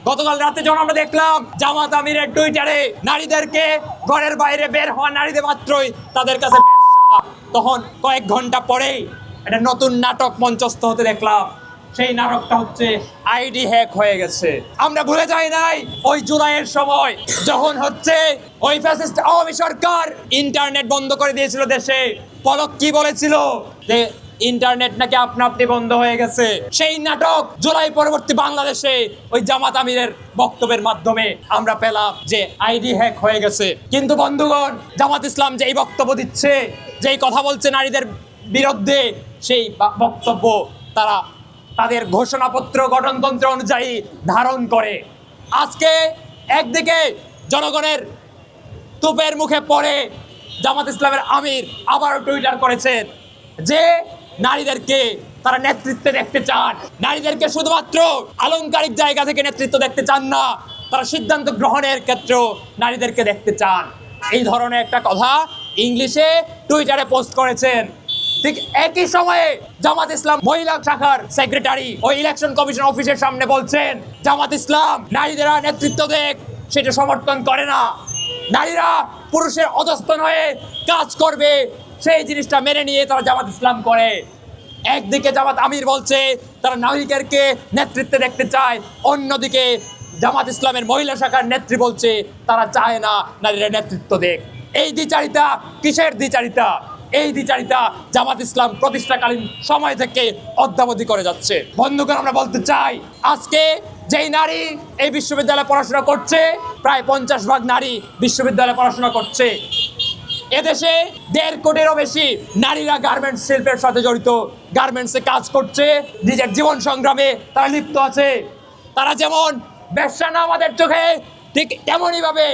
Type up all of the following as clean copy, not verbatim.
গতকাল রাতে যখন আমরা দেখলাম জামাত আমিরের টুইটারে নারীদেরকে ঘরের বাইরে বের হওয়া নারীদের মাত্রই তাদের কাছে বেশ্যা, তখন কয়েক ঘন্টা পরেই একটা নতুন নাটক মঞ্চস্থ হতে দেখলাম। সেই নাটকটা হচ্ছে আইডি হ্যাক হয়ে গেছে। আমরা ভুলে যাই নাই ওই জুলাইয়ের সময় যখন হচ্ছে ওই ফ্যাসিস্ট আওয়ামী সরকার ইন্টারনেট বন্ধ করে দিয়েছিল দেশে। পলক কি বলেছিল যে ইন্টারনেট নাকি আপনা আপনি বন্ধ হয়ে গেছে। সেই নাটক জুলাই পরবর্তী বাংলাদেশে ওই জামাত আমিরের বক্তব্যের মাধ্যমে আমরা পেলাম যে আইডি হ্যাক হয়ে গেছে। কিন্তু বন্ধুগণ, জামাত ইসলাম যেই বক্তব্য দিচ্ছে, যেই কথা বলছে নারীদের বিরুদ্ধে, সেই বক্তব্য তারা তাদের ঘোষণাপত্র গঠনতন্ত্র অনুযায়ী ধারণ করে। আজকে একদিকে জনগণের তুপের মুখে পড়ে জামাত ইসলামের আমির আবারও টুইটার করেছেন যে নারীদেরকে তারা নেতৃত্বে দেখতে চান, নারীদেরকে শুধুমাত্র আলংকারিক জায়গা থেকে নেতৃত্ব দেখতে চান না, তারা সিদ্ধান্ত গ্রহণের ক্ষেত্রেও নারীদেরকে দেখতে চান। এই ধরনের একটা কথা ইংলিশে টুইটারে পোস্ট করেছেন। ঠিক একই সময়ে জামাত ইসলাম মহিলা শাখার সেক্রেটারি ওই ইলেকশন কমিশন অফিসের সামনে বলছেন জামাত ইসলাম নারীদের নেতৃত্ব দেখ সেটা সমর্থন করে না, নারীরা পুরুষের অধস্তন হয়ে কাজ করবে সেই জিনিসটা মেনে নিয়ে তারা জামাত ইসলাম করে। একদিকে জামাত আমির বলছে তারা নারীদেরকে নেতৃত্বে দেখতে চায়, অন্যদিকে জামাত ইসলামের মহিলা শাখার নেত্রী বলছে তারা চায় না নারীরা নেতৃত্ব দেখ। এই দ্বিচারিতা কিসের দ্বিচারিতা? এই দ্বিচারিতা জামাত ইসলাম প্রতিষ্ঠাকালীন সময় থেকে অদ্যাবধি করে যাচ্ছে। বন্ধুগণ, আমরা বলতে চাই আজকে যেই নারী এই বিশ্ববিদ্যালয়ে পড়াশোনা করছে, প্রায় 50% নারী বিশ্ববিদ্যালয়ে পড়াশোনা করছে। এদেশে 1.5 কোটিরও বেশি নারীরা গার্মেন্টস শিল্পের সাথে জড়িত, গার্মেন্টসে কাজ করছে, নিজের জীবন সংগ্রামে তারা লিপ্ত আছে। তারা যেমন ব্যবসা না আমাদের চোখে, ঠিক তেমনই ভাবে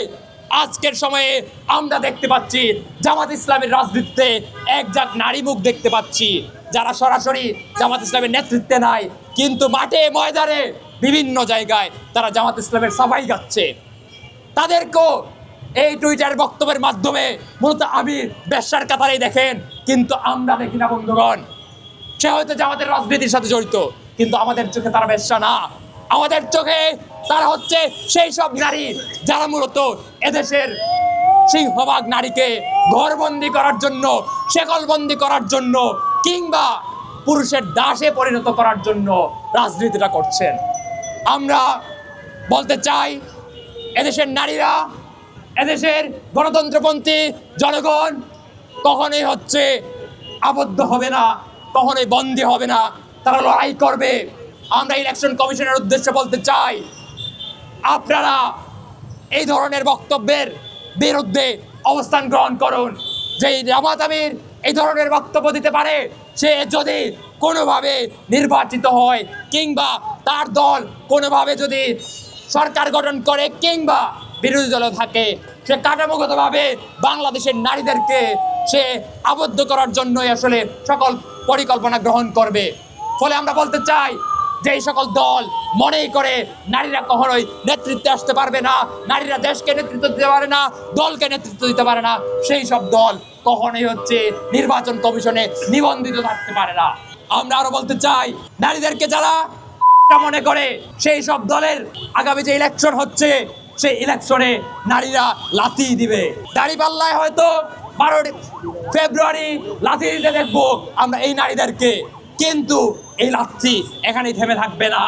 আজকের সময়ে আমরা দেখতে পাচ্ছি জামাত ইসলামের রাজনীতিতে একজাক নারী মুখ দেখতে পাচ্ছি, যারা সরাসরি জামাত ইসলামের নেতৃত্বে নাই, কিন্তু মাঠে ময়দানে বিভিন্ন জায়গায় তারা জামাত ইসলামের সাফাই গাচ্ছে। তাদেরকেও এই টুইটার বক্তব্যের মাধ্যমে মূলত আমির ব্যবসার কাতারেই দেখেন, কিন্তু আমরা দেখি না। বন্ধুগণ, সে হয়তো জামাতের রাজনীতির সাথে জড়িত, কিন্তু আমাদের চোখে তারা ব্যবসা না। আমাদের চোখে তারা হচ্ছে সেই সব নারী যারা মূলত এদেশের সিংহভাগ নারীকে ঘরবন্দি করার জন্য, শেকলবন্দি করার জন্য, কিংবা পুরুষের দাসে পরিণত করার জন্য রাজনীতিটা করছেন। আমরা বলতে চাই এদেশের নারীরা, এদেশের গণতন্ত্রপন্থী জনগণ কখনোই হচ্ছে আবদ্ধ হবে না, কখনোই বন্দী হবে না, তারা লড়াই করবে। আমরা ইলেকশন কমিশনের উদ্দেশ্যে বলতে চাই, আপনারা এই ধরনের বক্তব্যের বিরুদ্ধে অবস্থান গ্রহণ করুন। যেই জামাত আমির এই ধরনের বক্তব্য দিতে পারে, সে যদি কোনোভাবে নির্বাচিত হয় কিংবা তার দল কোনোভাবে যদি সরকার গঠন করে কিংবা বিরোধী দলে থাকে, সে কাঠামোগতভাবে বাংলাদেশের নারীদেরকে সে আবদ্ধ করার জন্যই আসলে সকল পরিকল্পনা গ্রহণ করবে। ফলে আমরা বলতে চাই যে এই সকল দল মনেই করে নারীরা কখনোই নেতৃত্বে আসতে পারবে না, নারীরা দেশকে নেতৃত্ব দিতে পারে না, দলকে নেতৃত্ব দিতে পারে না, সেই সব দল কখনোই হচ্ছে নির্বাচন কমিশনে নিবন্ধিত থাকতে পারে না। আমরা আরো বলতে চাই নারীদেরকে যারা মনে করে সেই সব দলের আগামী যে ইলেকশন হচ্ছে সেই ইলেকশনে নারীরা লাথি দিবে। দাঁড়িপাল্লায় হয়তো 12 ফেব্রুয়ারি লাথি দিতে দেখবো আমরা এই নারীদেরকে, কিন্তু এই লাথি এখানেই থেমে থাকবে না।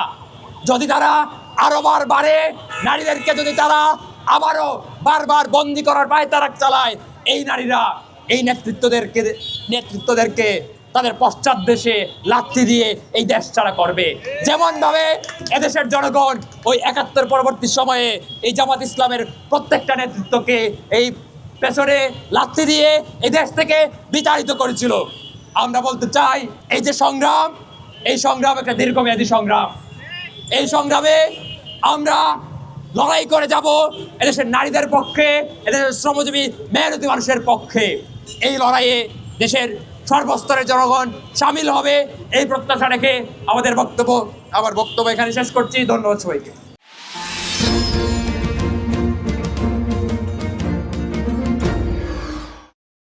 যদি তারা আরো বারে নারীদেরকে যদি তারা আবারও বারবার বন্দি করার পায়তারা চালায়, এই নারীরা এই নেতৃত্বদেরকে তাদের পশ্চাৎ দেশে লাথি দিয়ে এই দেশ ছাড়া করবে। যেমন ভাবে এদেশের জনগণ ওই 71 পরবর্তী সময়ে এই জামাত ইসলামের প্রত্যেকটা নেতৃত্বকে এই পেছনে লাথি দিয়ে এই দেশ থেকে বিতাড়িত করেছিল। আমরা বলতে চাই এই যে সংগ্রাম, এই সংগ্রাম একটা দীর্ঘমেয়াদী সংগ্রাম। এই সংগ্রামে আমরা লড়াই করে যাব এদেশের নারীদের পক্ষে, এদেশের শ্রমজীবী মেহনতি মানুষের পক্ষে। এই লড়াইয়ে দেশের সর্বস্তরের জনগণ সামিল হবে, এই প্রত্যাশা রেখে আমার বক্তব্য এখানে শেষ করছি। ধন্যবাদ সবাইকে।